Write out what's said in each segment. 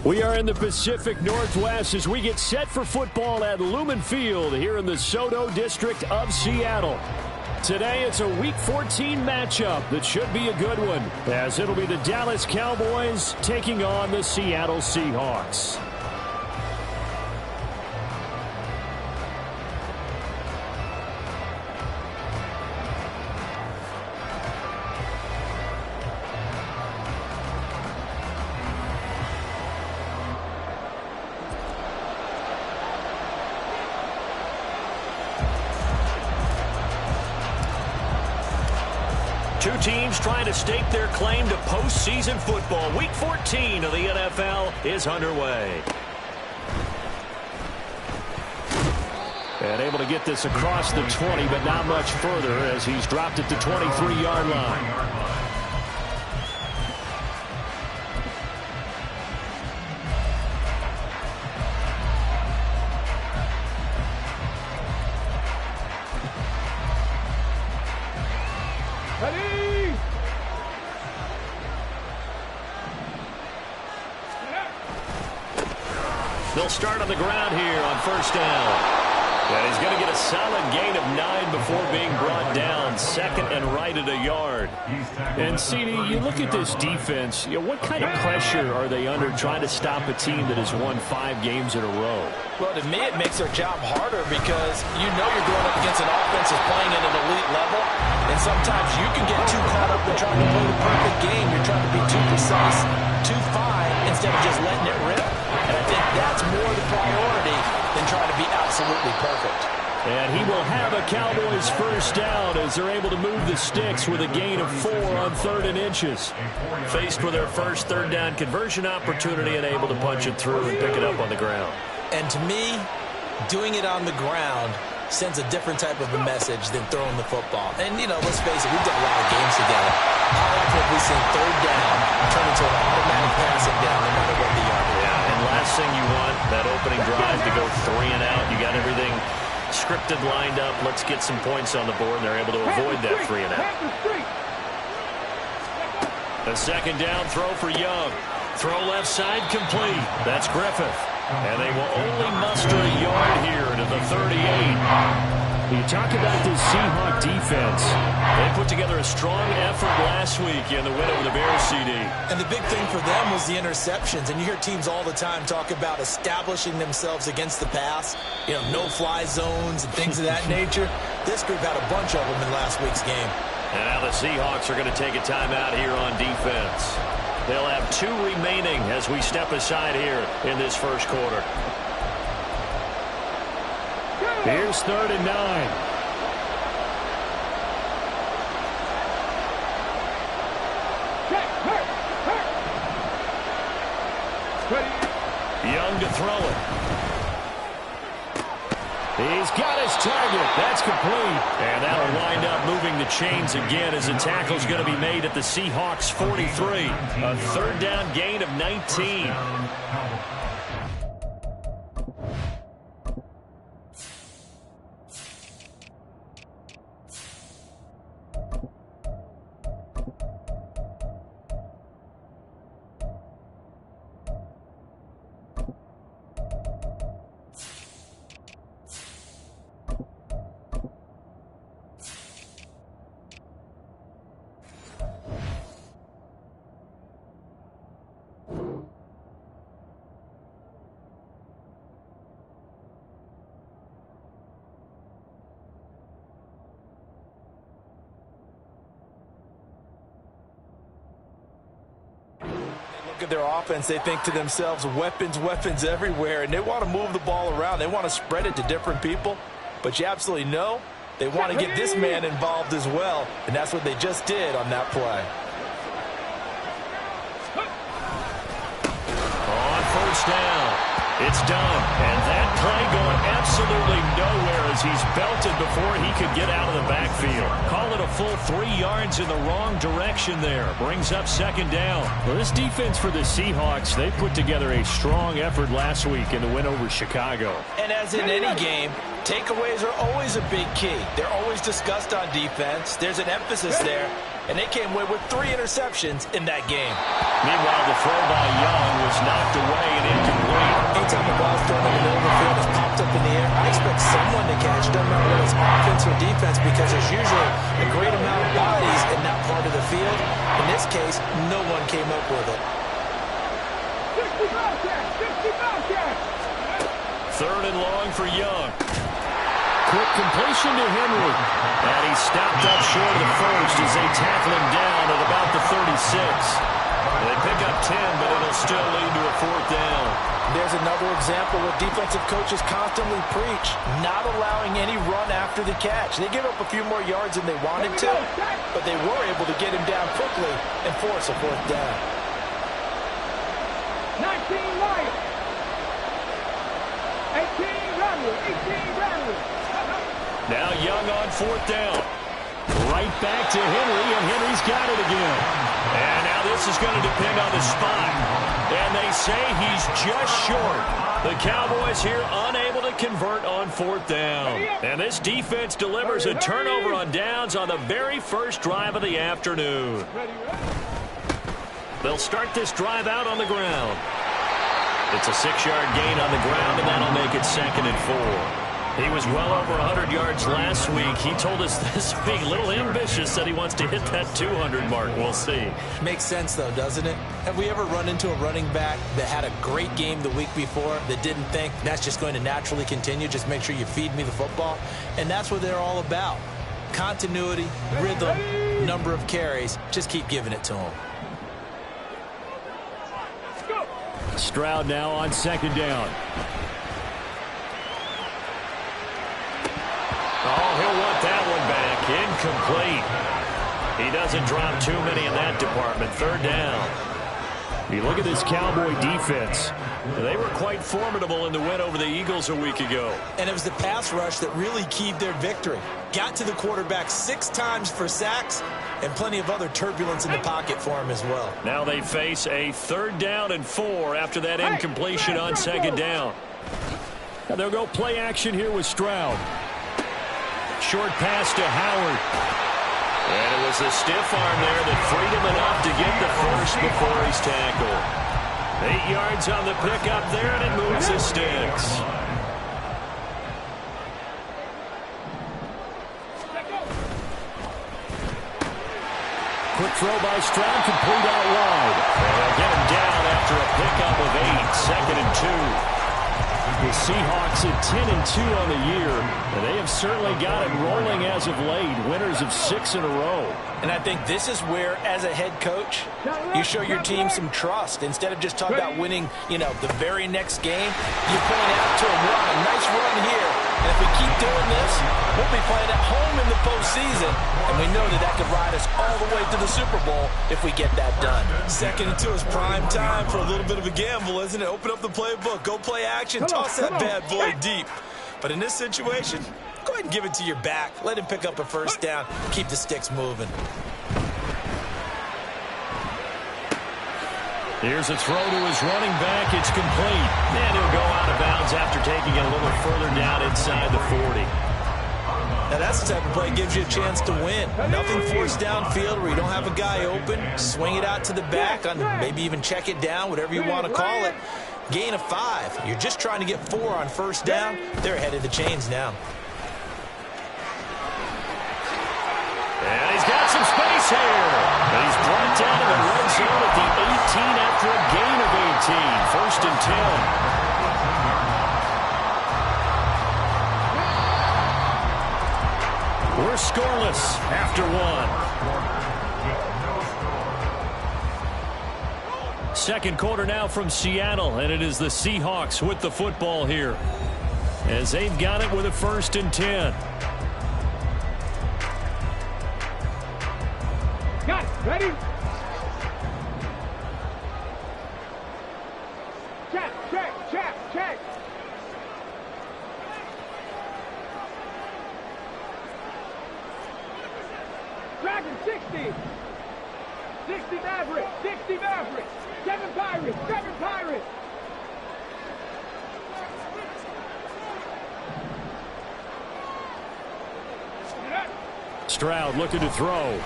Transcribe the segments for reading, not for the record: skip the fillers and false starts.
We are in the Pacific Northwest as we get set for football at Lumen Field here in the SoDo district of Seattle. Today it's a Week 14 matchup that should be a good one, as it'll be the Dallas Cowboys taking on the Seattle Seahawks. Two teams trying to stake their claim to postseason football. Week 14 of the NFL is underway. And able to get this across the 20, but not much further as he's dropped it to 23-yard line. They'll start on the ground here on first down. And he's going to get a solid gain of 9 before being brought down. Second and right at a yard. And, CD, you look at this defense, what kind of pressure are they under trying to stop a team that has won 5 games in a row? Well, to me, it makes their job harder because you know you're going up against an offense that's playing at an elite level. And sometimes you can get too caught up in trying to play the perfect game. You're trying to be too precise, too fine, instead of just letting it rip. And I think that's more the priority than trying to be absolutely perfect. And he will have a Cowboys first down as they're able to move the sticks with a gain of 4 on 3rd and inches. Faced with their first third down conversion opportunity and able to punch it through and pick it up on the ground. And to me, doing it on the ground sends a different type of a message than throwing the football. And, you know, let's face it, we've done a lot of games together. How often have we seen third down turn into an automatic passing down no matter what the yard is? Yeah, and last thing you want, that opening drive to go 3 and out. You got everything scripted, lined up. Let's get some points on the board, and they're able to avoid that 3 and out. A second down throw for Young. Throw left side complete. That's Griffith. And they will only muster a yard here to the 38. You talk about this Seahawk defense. They put together a strong effort last week in the win over the Bears, CD. And the big thing for them was the interceptions. And you hear teams all the time talk about establishing themselves against the pass. You know, no-fly zones and things of that nature. This group had a bunch of them in last week's game. And now the Seahawks are going to take a timeout here on defense. They'll have 2 remaining as we step aside here in this first quarter. Here's 3rd and 9. Young to throw it. He's got his target. That's complete. And that'll wind up moving the chains again as the tackle's going to be made at the Seahawks 43. A third down gain of 19. At their offense, they think to themselves, weapons everywhere, and they want to move the ball around. They want to spread it to different people, but you absolutely know they want to get this man involved as well, and that's what they just did on that play. On first down, it's done, and that play going absolutely nowhere as he's belted before he could get out of the backfield. Call it a full 3 yards in the wrong direction there. Brings up second down. Well, this defense for the Seahawks, they put together a strong effort last week in the win over Chicago. And as in any game, takeaways are always a big key. They're always discussed on defense. There's an emphasis there. and they came away with 3 interceptions in that game. Meanwhile, the throw by Young was knocked away and incomplete. Anytime the ball's thrown in the middle of the field, it's popped up in the air, I expect someone to catch, no matter whether it's offense or defense, because there's usually a great amount of bodies in that part of the field. In this case, no one came up with it. 3rd and long for Young. Quick completion to Henry. And he stopped up short of the first as they tackle him down at about the 36. They pick up 10, but it'll still lead to a 4th down. There's another example where defensive coaches constantly preach, not allowing any run after the catch. They give up a few more yards than they wanted to, but they were able to get him down quickly and force a 4th down. 19 Lions. 18 Rattler. 18 Rattler. Now Young on 4th down. Right back to Henry, and Henry's got it again. And now this is going to depend on the spot. And they say he's just short. The Cowboys here unable to convert on 4th down. And this defense delivers a turnover on downs on the very first drive of the afternoon. They'll start this drive out on the ground. It's a 6-yard gain on the ground, and that'll make it 2nd and 4. He was well over 100 yards last week. He told us this week, a little ambitious, that he wants to hit that 200 mark. We'll see. Makes sense, though, doesn't it? Have we ever run into a running back that had a great game the week before that didn't think that's just going to naturally continue? Just make sure you feed me the football. And that's what they're all about. Continuity, rhythm, number of carries. Just keep giving it to them. Stroud now on 2nd down. Oh, he'll want that one back. Incomplete. He doesn't drop too many in that department. 3rd down. You look at this Cowboy defense. They were quite formidable in the win over the Eagles a week ago. And it was the pass rush that really keyed their victory. Got to the quarterback 6 times for sacks and plenty of other turbulence in the pocket for him as well. Now they face a 3rd down and 4 after that incompletion on 2nd down. And they'll go play action here with Stroud. Short pass to Howard. And it was a stiff arm there that freed him enough to get the first before he's tackled. 8 yards on the pickup there, and it moves the sticks. Quick throw by Stroud, complete out wide. And they'll get him down after a pickup of 8, 2nd and 2. The Seahawks at 10-2 on the year, and they have certainly got it rolling as of late. Winners of 6 in a row. And I think this is where, as a head coach, you show your team some trust. Instead of just talking about winning, the very next game, you point out to them, we're on a nice run here. And if we keep doing this, we'll be playing at home in the postseason. And we know that could ride us all the way to the Super Bowl if we get that done. 2nd and 2 is prime time for a little bit of a gamble, isn't it? Open up the playbook, go play action, toss that bad boy deep. But in this situation, go ahead and give it to your back. Let him pick up a 1st down. Keep the sticks moving. Here's a throw to his running back. It's complete. And he'll go out of bounds after taking it a little further down inside the 40. Now that's the type of play that gives you a chance to win. Nothing forced downfield where you don't have a guy open. Swing it out to the back, on maybe even check it down, whatever you want to call it. Gain of 5. You're just trying to get 4 on 1st down. They're ahead of the chains now. And he's got some space here. And he's brought down in the red zone at the 18 after a gain of 18. 1st and 10. We're scoreless after 1. 2nd quarter now from Seattle, and it is the Seahawks with the football here, as they've got it with a 1st and 10. Got it. Ready? Check. Dragon 60. 60 Maverick. 7 Pirates. Stroud looking to throw.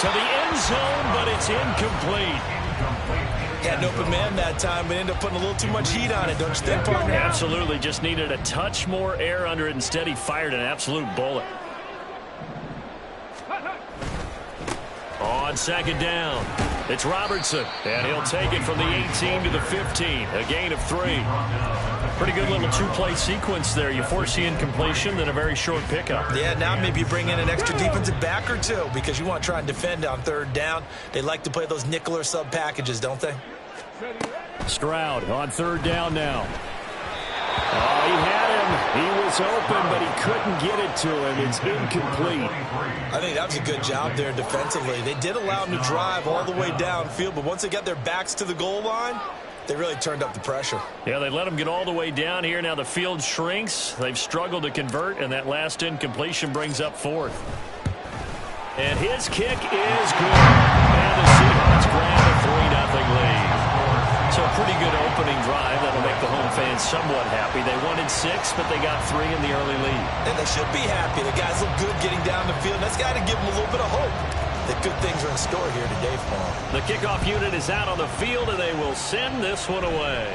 to the end zone, but it's incomplete. Had an open man that time, but ended up putting a little too much heat on it, don't you think, partner? Absolutely. Just needed a touch more air under it. Instead, he fired an absolute bullet. On second down, it's Robertson, and he'll take it from the 18 to the 15, a gain of 3. Pretty good little two-play sequence there. You force the incompletion, then a very short pickup. Yeah, now maybe you bring in an extra defensive back or two because you want to try and defend on third down. They like to play those nickel or sub packages, don't they? Stroud on third down now. Oh, he had him. He was open, but he couldn't get it to him. It's incomplete. I think that was a good job there defensively. They did allow him to drive all the way downfield, but once they got their backs to the goal line, they really turned up the pressure. Yeah, they let him get all the way down here. Now the field shrinks. They've struggled to convert, and that last incompletion brings up 4th. And his kick is good. And the Seahawks grab a 3-0 lead. So a pretty good opening drive. That'll make the home fans somewhat happy. They wanted 6, but they got 3 in the early lead. And they should be happy. The guys look good getting down the field. That's got to give them a little bit of hope that good things are in store here today for them. The kickoff unit is out on the field, and they will send this one away.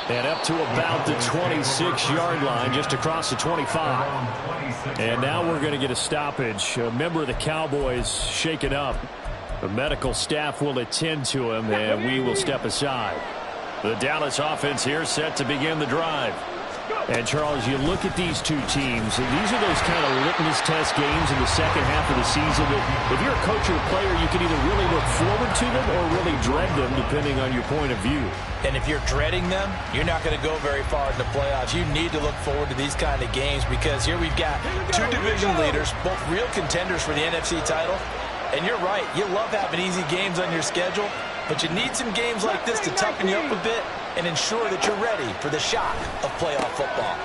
And up to about the 26-yard line, just across the 25. And now we're going to get a stoppage. A member of the Cowboys shaken up. The medical staff will attend to him, and we will step aside. The Dallas offense here set to begin the drive. And, Charles, you look at these two teams, and these are those kind of litmus test games in the second half of the season that if you're a coach or a player, you can either really look forward to them or really dread them, depending on your point of view. And if you're dreading them, you're not going to go very far in the playoffs. You need to look forward to these kind of games because here we've got 2 division leaders, both real contenders for the NFC title. And you're right, you love having easy games on your schedule, but you need some games like this to toughen you up a bit and ensure that you're ready for the shock of playoff football.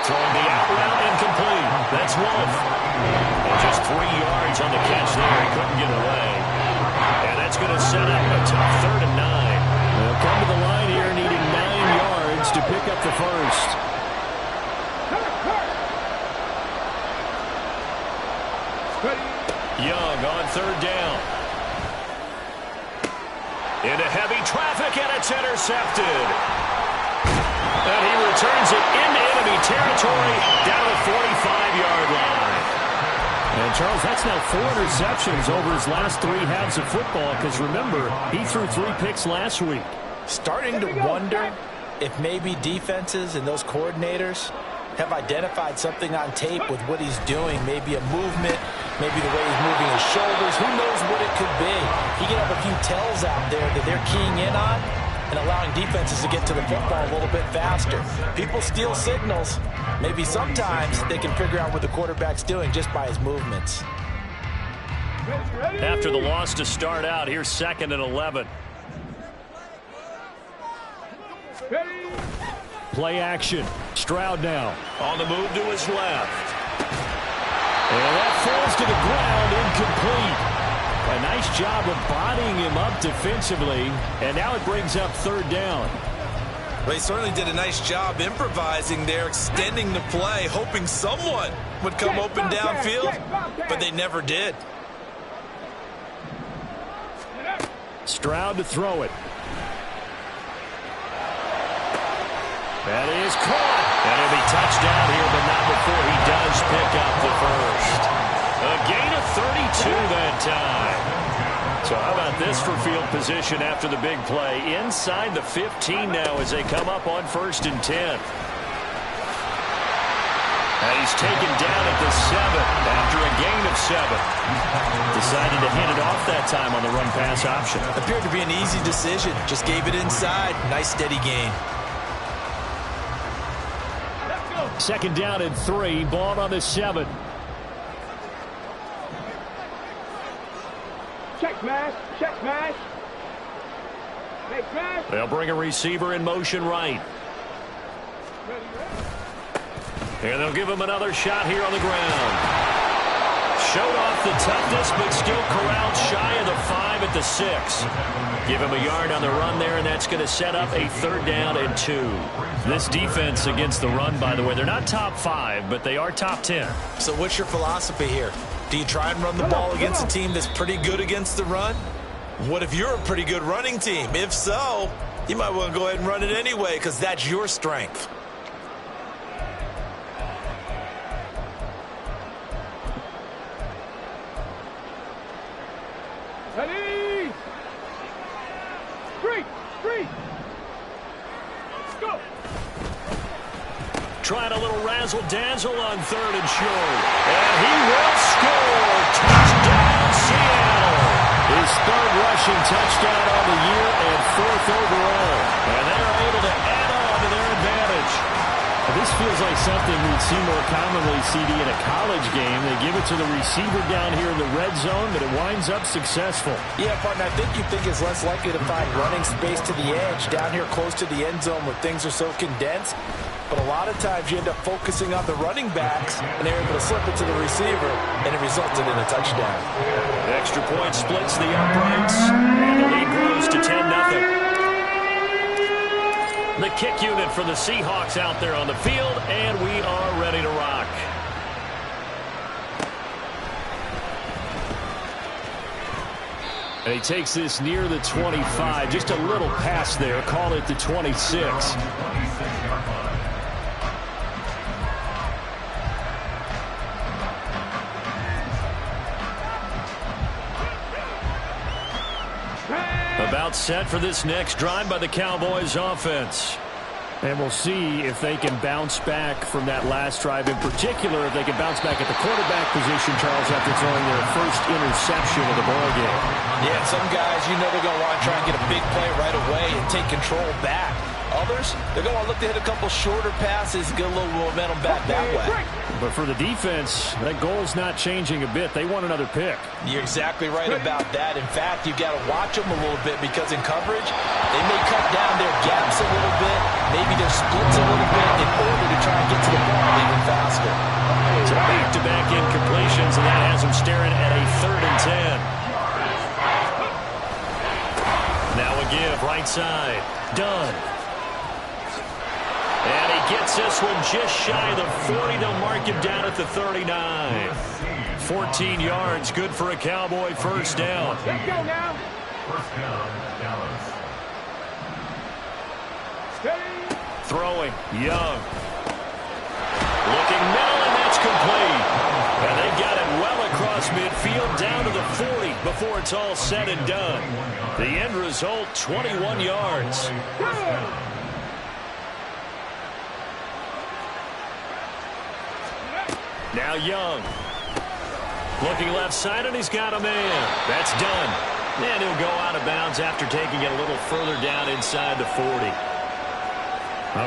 Throwing the out route incomplete. That's Wolf. And just 3 yards on the catch there. He couldn't get away. And that's going to set up a tough 3rd and 9. They'll come to the line here needing 9 yards to pick up the first. Young on 3rd down. Into heavy traffic, and it's intercepted. And he returns it into enemy territory down the 45-yard line. And, Charles, that's now 4 interceptions over his last 3 halves of football because, remember, he threw 3 picks last week. Starting to wonder if maybe defenses and those coordinators have identified something on tape with what he's doing, maybe a movement, maybe the way he's moving his shoulders. Who knows what it could be? He can have a few tells out there that they're keying in on and allowing defenses to get to the football a little bit faster. People steal signals. Maybe sometimes they can figure out what the quarterback's doing just by his movements. After the loss to start out, here's 2nd and 11. Play action. Stroud now. On the move to his left. And that falls to the ground, incomplete. A nice job of bodying him up defensively. And now it brings up 3rd down. Well, he certainly did a nice job improvising there, extending the play, hoping someone would come open downfield, but they never did. Stroud to throw it. That is caught. And he'll be touchdown here, but not before he does pick up the first. A gain of 32 that time. So how about this for field position after the big play? Inside the 15 now as they come up on 1st and 10. And he's taken down at the 7 after a gain of 7. Decided to hand it off that time on the run-pass option. Appeared to be an easy decision. Just gave it inside. Nice steady gain. 2nd down and 3. Ball on the 7. Check smash. Check smash. Hey, smash. They'll bring a receiver in motion right. And they'll give him another shot here on the ground. Showed off the toughness, but still corralled shy of the 5 at the 6. Give him a yard on the run there, and that's going to set up a 3rd down and 2. This defense against the run, by the way, they're not top 5, but they are top 10. So what's your philosophy here? Do you try and run the ball against a team that's pretty good against the run? What if you're a pretty good running team? If so, you might want to go ahead and run it anyway because that's your strength. Ready? Three. Let's go. Trying a little razzle-dazzle on 3rd and short. And he will score. Touchdown, Seattle. His 3rd rushing touchdown on the year and 4th overall. And they're able to add on to their advantage. This feels like something we'd see more commonly, CD, in a college game. They give it to the receiver down here in the red zone, but it winds up successful. Yeah, partner, I think you think it's less likely to find running space to the edge down here close to the end zone where things are so condensed. But a lot of times you end up focusing on the running backs, and they're able to slip it to the receiver, and it resulted in a touchdown. Extra point splits the uprights, and the lead grows to 10-0. The kick unit for the Seahawks out there on the field, and we are ready to rock. And he takes this near the 25, just a little past there, call it the 26. About set for this next drive by the Cowboys offense. And we'll see if they can bounce back from that last drive. In particular, if they can bounce back at the quarterback position, Charles, after throwing their first interception of the ball game. Yeah, some guys, you know they're going to want to try and get a big play right away and take control back. Others, they're going to look to hit a couple shorter passes, get a little momentum back that way. But for the defense, that goal's not changing a bit. They want another pick. You're exactly right about that. In fact, you've got to watch them a little bit because in coverage, they may cut down their gaps a little bit, maybe their splits a little bit in order to try and get to the ball even faster. So back-to-back incompletions, and that has them staring at a 3rd and 10. Now a give, right side. Done. And he gets this one just shy of the 40. They'll mark him down at the 39. 14 yards, good for a Cowboy first down. Let's go now. First down, Dallas. Steady. Throwing, Young. Looking middle, and that's complete. And they got it well across midfield, down to the 40 before it's all said and done. The end result, 21 yards. Now Young. Looking left side, and he's got a man. That's done. And he'll go out of bounds after taking it a little further down inside the 40.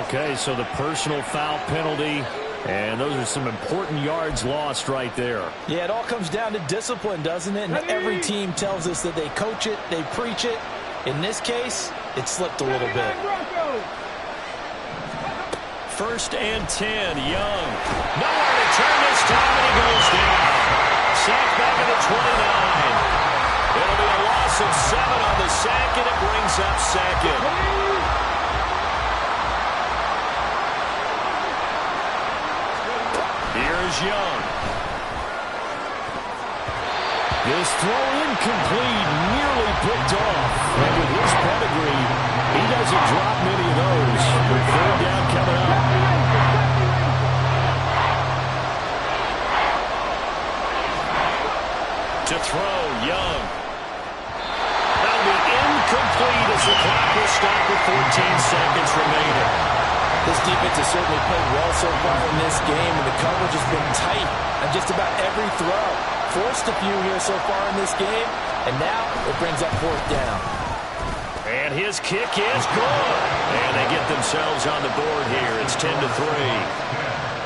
Okay, so the personal foul penalty, and those are some important yards lost right there. Yeah, it all comes down to discipline, doesn't it? And every team tells us that they coach it, they preach it. In this case, it slipped a little bit. First and 10, Young. Nowhere to turn this time, and he goes down. Sacked back at the 29. It'll be a loss of 7 on the sack, and it brings up second. Here's Young. This throw incomplete, nearly picked off. And with his pedigree, he doesn't drop many of those. With 3rd down coming up. To throw, Young. That'll be incomplete as the clock will stop with 14 seconds remaining. This defense has certainly played well so far in this game, and the coverage has been tight on just about every throw. Forced a few here so far in this game, and now it brings up 4th down. And his kick is good. And they get themselves on the board here. It's 10-3.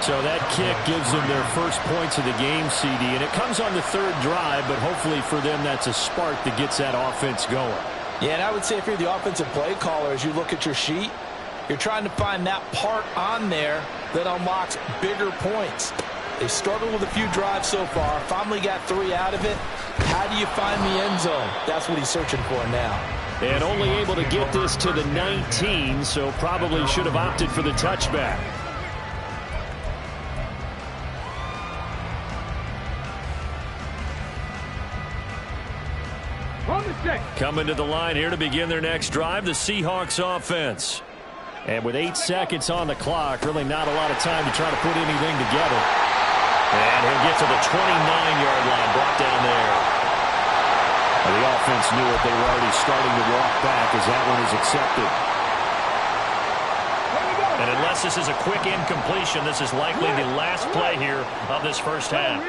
So that kick gives them their first points of the game, CD, and it comes on the 3rd drive, but hopefully for them that's a spark that gets that offense going. Yeah, and I would say if you're the offensive play caller, as you look at your sheet, you're trying to find that part on there that unlocks bigger points. They've struggled with a few drives so far. Finally got 3 out of it. How do you find the end zone? That's what he's searching for now. And only able to get this to the 19, so probably should have opted for the touchback. Coming to the line here to begin their next drive, the Seahawks offense. And with 8 seconds on the clock, really not a lot of time to try to put anything together. And he'll get to the 29-yard line, brought down there. Well, the offense knew it. They were already starting to walk back as that one is accepted. And unless this is a quick incompletion, this is likely the last play here of this first half.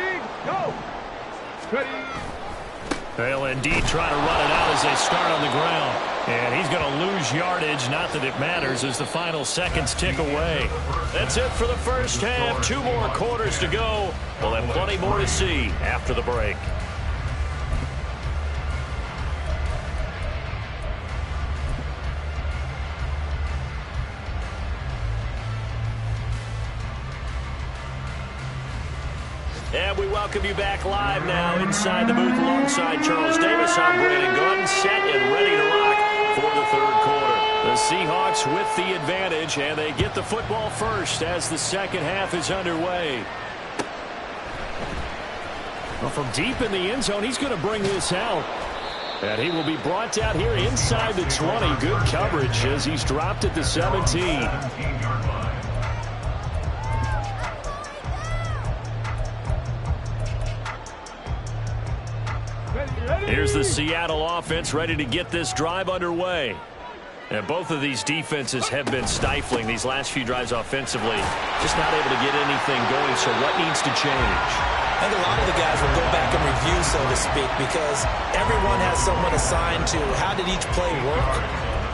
They'll indeed try to run it out as they start on the ground. And he's going to lose yardage. Not that it matters as the final seconds tick away. That's it for the first half. 2 more quarters to go. We'll have plenty more to see after the break. And we welcome you back live now inside the booth alongside Charles Davis. I'm Brandon Gaudin, set and ready to rock for the third quarter. The Seahawks with the advantage, and they get the football first as the second half is underway. Well, from deep in the end zone, he's going to bring this out. And he will be brought down here inside the 20. Good coverage as he's dropped at the 17. Here's the Seattle offense ready to get this drive underway. And both of these defenses have been stifling these last few drives offensively. Just not able to get anything going, so what needs to change? I think a lot of the guys will go back and review, so to speak, because everyone has someone assigned to how did each play work.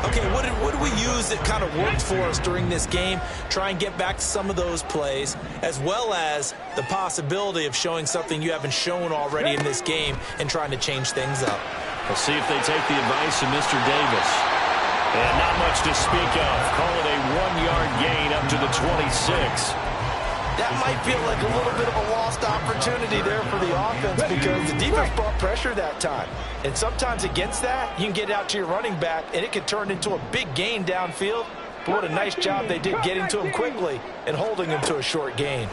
Okay, what did we use that kind of worked for us during this game? Try and get back to some of those plays, as well as the possibility of showing something you haven't shown already in this game and trying to change things up. We'll see if they take the advice of Mr. Davis. And not much to speak of. Call it a 1-yard gain up to the 26. That might feel like a little bit of a lost opportunity there for the offense because the defense brought pressure that time. And sometimes against that, you can get out to your running back, and it could turn into a big gain downfield. But what a nice job they did getting to him quickly and holding him to a short gain.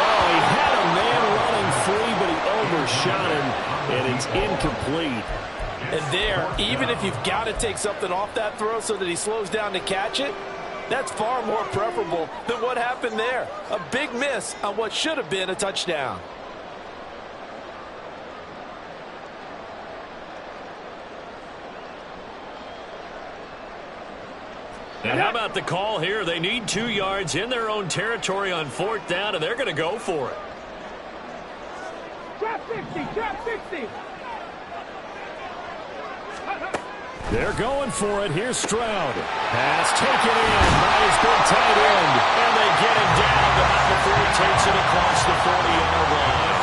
Oh, he had a man running free, but he overshot him, and it's incomplete. And there, even if you've got to take something off that throw so that he slows down to catch it, that's far more preferable than what happened there. A big miss on what should have been a touchdown. And how about the call here? They need 2 yards in their own territory on 4th down, and they're going to go for it. Trap 60, trap 60. They're going for it. Here's Stroud. Pass taken in by his big tight end. And they get him down, but not before he takes it across the 40-yard line.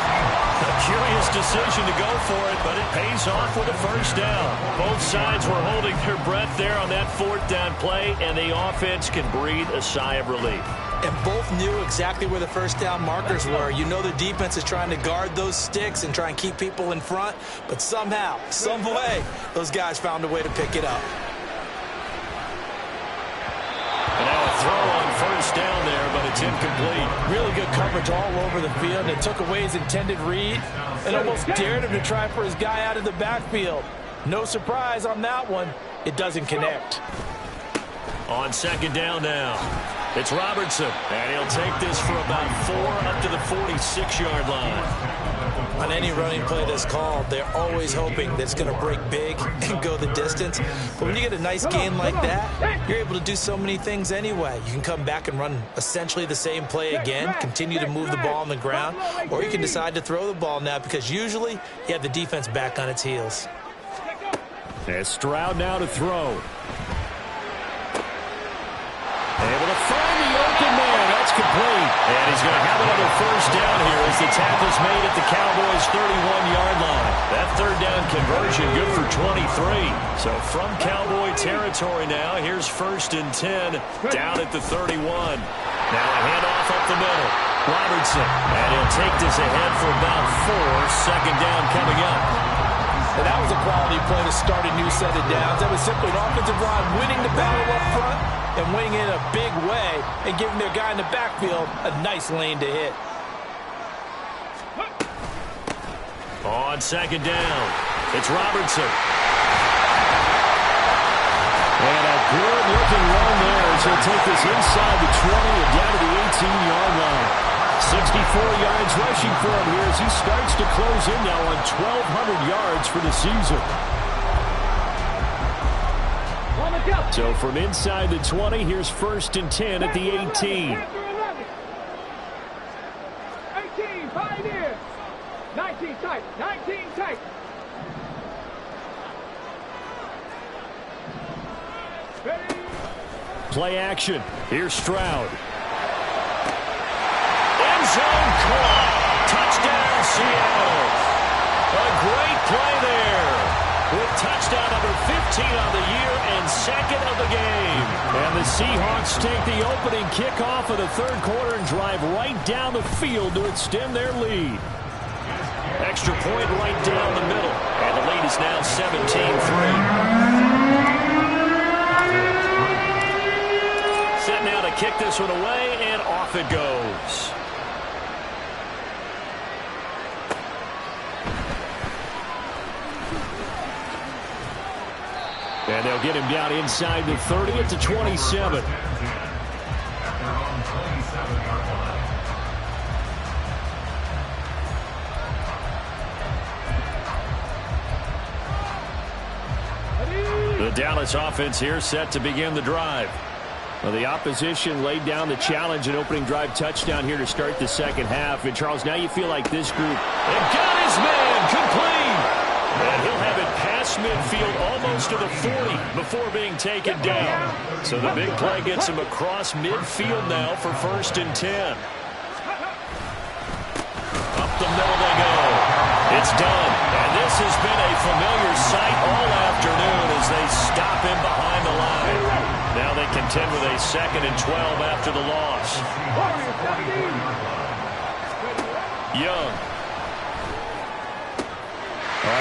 A curious decision to go for it, but it pays off with a first down. Both sides were holding their breath there on that 4th down play, and the offense can breathe a sigh of relief. And both knew exactly where the first down markers were. You know the defense is trying to guard those sticks and try and keep people in front, but somehow, some way, those guys found a way to pick it up. And now a throw on first down there, but it's incomplete. Really good coverage all over the field, and it took away his intended read and almost dared him to try for his guy out of the backfield. No surprise on that one. It doesn't connect. On 2nd down now, it's Robertson, and he'll take this for about 4 up to the 46-yard line. On any running play that's called, they're always hoping that it's going to break big and go the distance. But when you get a nice gain like that, you're able to do so many things anyway. You can come back and run essentially the same play again, continue to move the ball on the ground, or you can decide to throw the ball now because usually you have the defense back on its heels. As Stroud now to throw. Able to find the open man. That's complete. And he's going to have another first down here as the tackle's made at the Cowboys' 31-yard line. That 3rd down 2-point conversion, good for 23. So from Cowboy territory now, here's 1st and 10, down at the 31. Now a handoff up the middle. Robertson, and he'll take this ahead for about 4. 2nd down coming up. And that was a quality play to start a new set of downs. That was simply an offensive line winning the battle up front and winning it in a big way and giving their guy in the backfield a nice lane to hit. On 2nd down, it's Robertson. And a good-looking run there as he'll take this inside the 20 and down to the 18-yard line. 64 yards rushing for him here as he starts to close in now on 1,200 yards for the season. So from inside the 20, here's 1st and 10 at the 18. 18, pioneer. 19 tight, 19 tight. Ready. Play action. Here's Stroud. End zone caught. Touchdown, Seattle. A great play there. With touchdown number 15 on the year and 2nd of the game. And the Seahawks take the opening kickoff of the 3rd quarter and drive right down the field to extend their lead. Extra point right down the middle. And the lead is now 17-3. Set now to kick this one away, and off it goes. And they'll get him down inside the 30 at the 27. The Dallas offense here set to begin the drive. Well, the opposition laid down the challenge and opening drive touchdown here to start the 2nd half. And, Charles, now you feel like this group. And got his man complete. And he'll have it past midfield almost to the 40 before being taken down. So the big play gets him across midfield now for 1st and 10. Up the middle they go. It's done. And this has been a familiar sight all afternoon as they stop him behind the line. Now they contend with a 2nd and 12 after the loss. Young.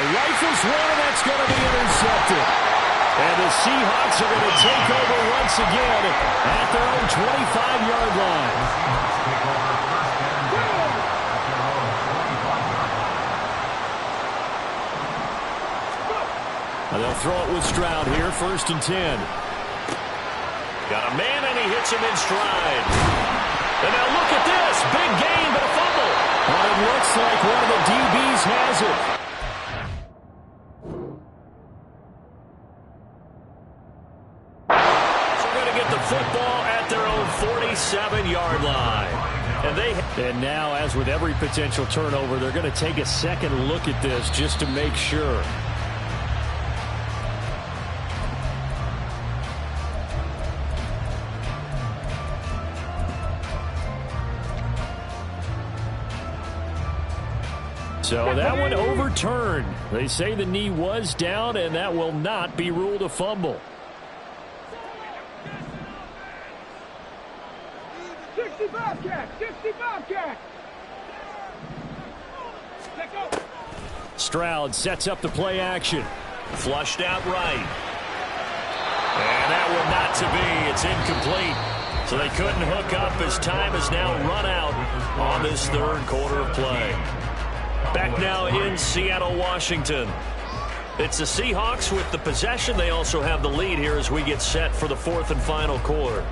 Rifles one, and that's going to be intercepted. And the Seahawks are going to take over once again at their own 25-yard line. And they'll throw it with Stroud here, 1st and 10. Got a man, and he hits him in stride. And now look at this. Big gain, but a fumble. Well, it looks like one of the DBs has it. So we're going to get the football at their own 47-yard line. And now, as with every potential turnover, they're going to take a second look at this just to make sure. So that one overturned. They say the knee was down, and that will not be ruled a fumble. 65 catch, 65 catch. Let go. Stroud sets up the play action. Flushed out right. And that one not to be. It's incomplete. So they couldn't hook up as time has now run out on this 3rd quarter of play. Back now in Seattle, Washington. It's the Seahawks with the possession. They also have the lead here as we get set for the 4th and final quarter.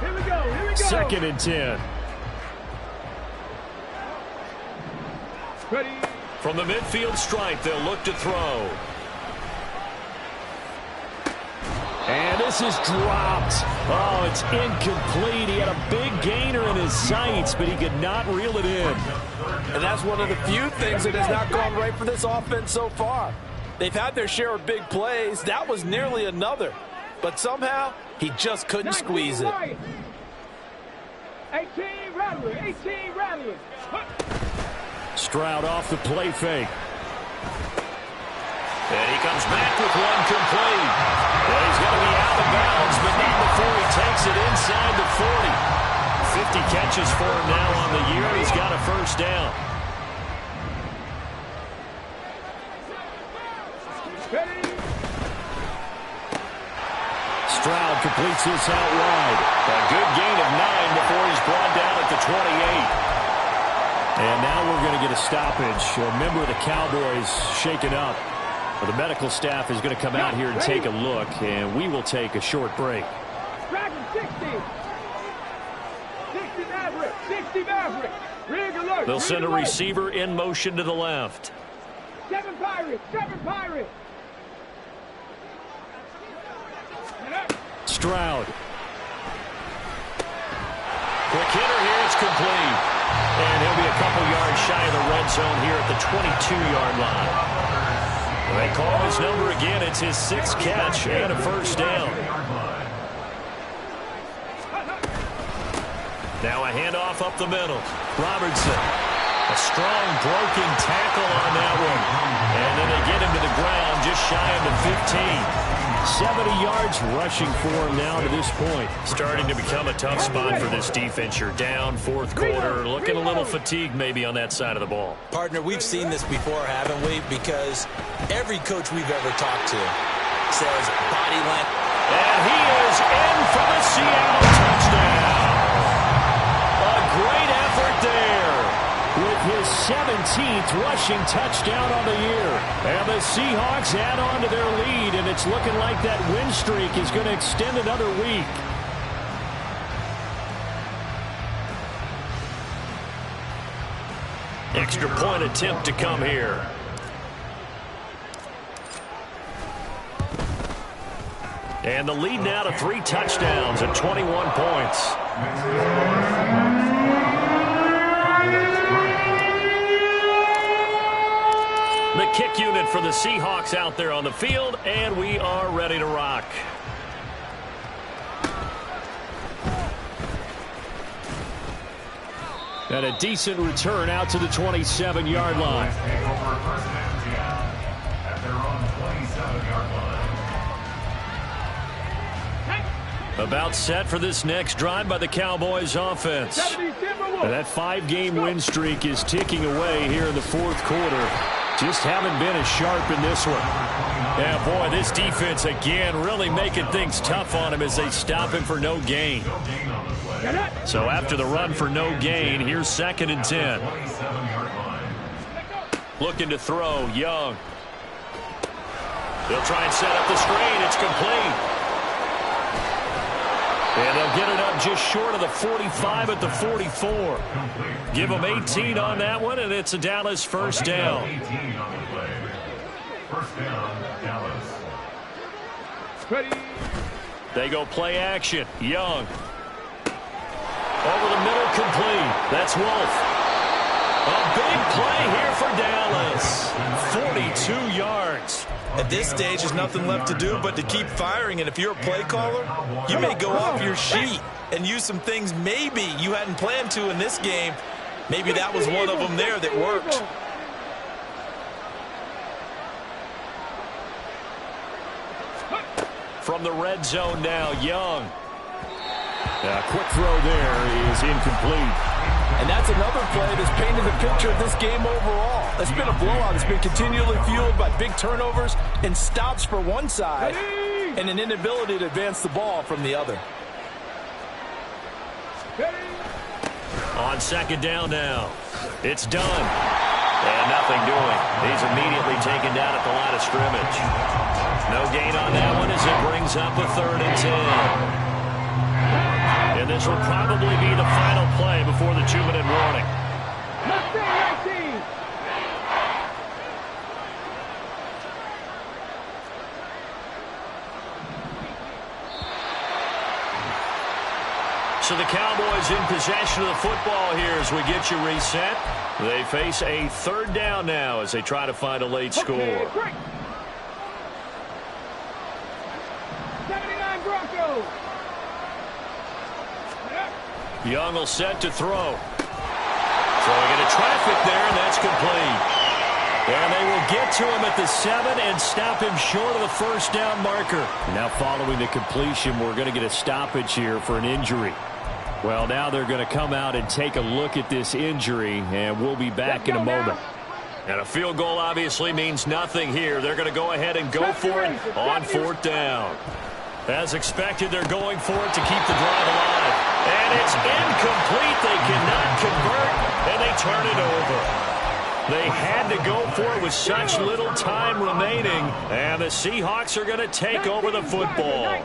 Here we go, here we go. 2nd and 10. Ready. From the midfield stripe, they'll look to throw. And this is dropped. Oh, it's incomplete. He had a big gainer in his sights, but he could not reel it in. And that's one of the few things that has not gone right for this offense so far. They've had their share of big plays. That was nearly another. But somehow, he just couldn't squeeze it. 18 Rattler, 18 Rattler. Stroud off the play fake. And he comes back with one complete. Well, he's going to be out of bounds, but not before he takes it inside the 40. 50 catches for him now on the year. He's got a first down. Stroud completes this out wide. A good gain of 9 before he's brought down at the 28. And now we're going to get a stoppage. A member of the Cowboys shaken up. Well, the medical staff is going to come out here and take a look, and we will take a short break. Dragon 60. 60 Maverick. 60 Maverick. Rig alert. They'll send a receiver in motion to the left. 7 Pirates. 7 Pirates. Stroud. Quick hitter here. It's complete. And he'll be a couple yards shy of the red zone here at the 22-yard line. They call his number again. It's his 6th catch and a first down. Now a handoff up the middle. Robertson. A strong broken tackle on that one. And then they get him to the ground just shy of the 15. 70 yards rushing for him now to this point. Starting to become a tough spot for this defense. You're down 4th quarter. Looking a little fatigued maybe on that side of the ball. Partner, we've seen this before, haven't we? Because every coach we've ever talked to says body length. And he is in for the Seattle touchdown. A great effort there. With his 17th rushing touchdown on the year. And the Seahawks add on to their lead, and it's looking like that win streak is going to extend another week. Extra point attempt to come here. And the lead now to 3 touchdowns at 21 points. The kick unit for the Seahawks out there on the field, and we are ready to rock. And a decent return out to the 27-yard line. About set for this next drive by the Cowboys offense. And that 5-game win streak is ticking away here in the 4th quarter. Just haven't been as sharp in this one. Yeah, boy, this defense again really making things tough on him as they stop him for no gain. So after the run for no gain, here's 2nd and 10. Looking to throw, Young. They'll try and set up the screen. It's complete. And they'll get it up just short of the 45 at the 44. Give them 18 on that one, and it's a Dallas first down. First down, Dallas. They go play action. Young. Over the middle, complete. That's Wolf. A big play here for Dallas. 42 yards. At this stage, there's nothing left to do but to keep firing. And if you're a play caller, you may go off your sheet and use some things maybe you hadn't planned to in this game. Maybe that was one of them there that worked. From the red zone now, Young. A quick throw there is incomplete. And that's another play that's painted the picture of this game overall. It's been a blowout. It's been continually fueled by big turnovers and stops for one side and an inability to advance the ball from the other. On 2nd down now. It's done. And nothing doing. He's immediately taken down at the line of scrimmage. No gain on that one as it brings up a 3rd and 10. And this will probably be the final play before the 2-minute warning. So the Cowboys in possession of the football here as we get you reset. They face a 3rd down now as they try to find a late score. 79 Broncos. Young will set to throw. Throwing into traffic there, and that's complete. And they will get to him at the 7 and stop him short of the first down marker. Now following the completion, we're going to get a stoppage here for an injury. Well, now they're going to come out and take a look at this injury, and we'll be back in a moment. And a field goal obviously means nothing here. They're going to go ahead and go for it on 4th down. As expected, they're going for it to keep the drive alive. And it's incomplete. They cannot convert, and they turn it over. They had to go for it with such little time remaining, and the Seahawks are going to take over the football.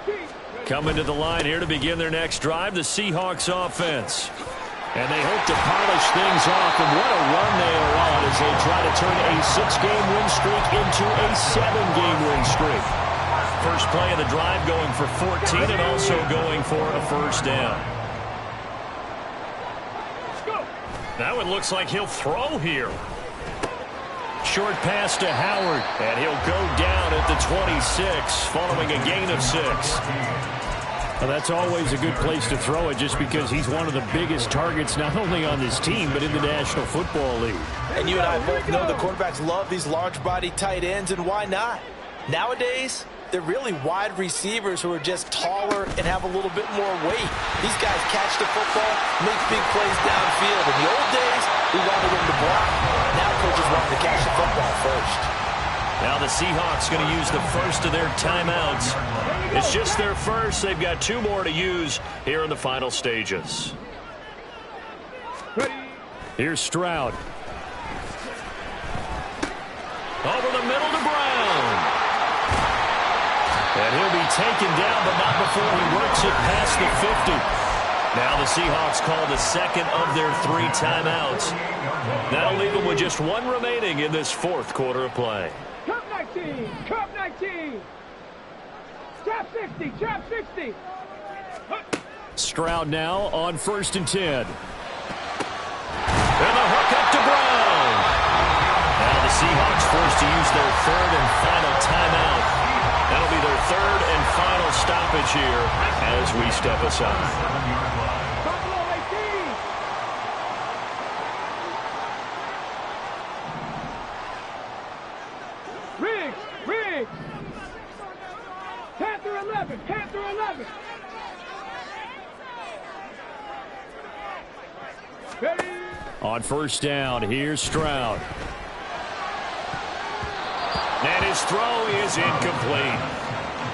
Coming to the line here to begin their next drive, the Seahawks offense. And they hope to polish things off, and what a run they are on as they try to turn a 6-game win streak into a 7-game win streak. First play of the drive going for 14 and also going for a first down. That one looks like he'll throw here. Short pass to Howard, and he'll go down at the 26 following a gain of 6. Well, that's always a good place to throw it just because he's one of the biggest targets not only on this team but in the National Football League. And you and I both know the quarterbacks love these large-body tight ends, and why not? Nowadays, they're really wide receivers who are just taller and have a little bit more weight. These guys catch the football, make big plays downfield. In the old days, we wanted them to block. Now coaches want them to catch the football first. Now the Seahawks going to use the first of their timeouts. It's just their first. They've got 2 more to use here in the final stages. Here's Stroud. Over the middle to Brown. And he'll be taken down, but not before he works it past the 50. Now the Seahawks call the second of their 3 timeouts. That'll leave them with just 1 remaining in this 4th quarter of play. Cup 19, Cup 19. Trap 60, Trap 60. Stroud now on 1st and 10. And the hook up to Brown. Now the Seahawks forced to use their 3rd and final timeout. That'll be their 3rd and final stoppage here as we step aside. Riggs. Panther 11, Panther 11. Ready. On 1st down, here's Stroud. And his throw is incomplete.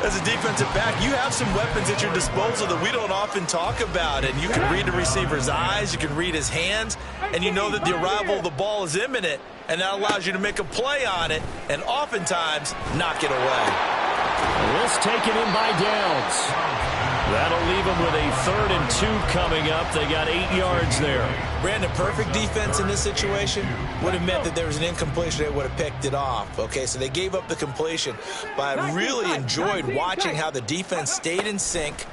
As a defensive back, you have some weapons at your disposal that we don't often talk about. And you can read the receiver's eyes, you can read his hands, and you know that the arrival of the ball is imminent. And that allows you to make a play on it and oftentimes knock it away. This taken in by Downs. That'll leave them with a 3rd and 2 coming up. They got 8 yards there. Brandon, perfect defense in this situation would have meant that there was an incompletion. They would have picked it off. Okay, so they gave up the completion. But I really enjoyed watching how the defense stayed in sync,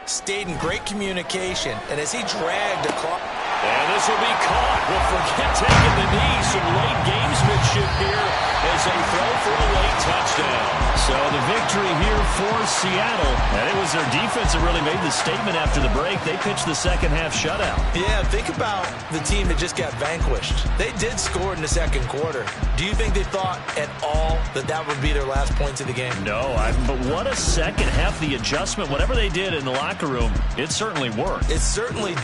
stayed in great communication, and as he dragged across. And this will be caught. Well, forget taking the knee. Some late gamesmanship here as they throw for a late touchdown. So the victory here for Seattle. And it was their defense that really made the statement after the break. They pitched the second half shutout. Yeah, think about the team that just got vanquished. They did score in the 2nd quarter. Do you think they thought at all that that would be their last points of the game? No, but what a second half. The adjustment, whatever they did in the locker room, it certainly worked. It certainly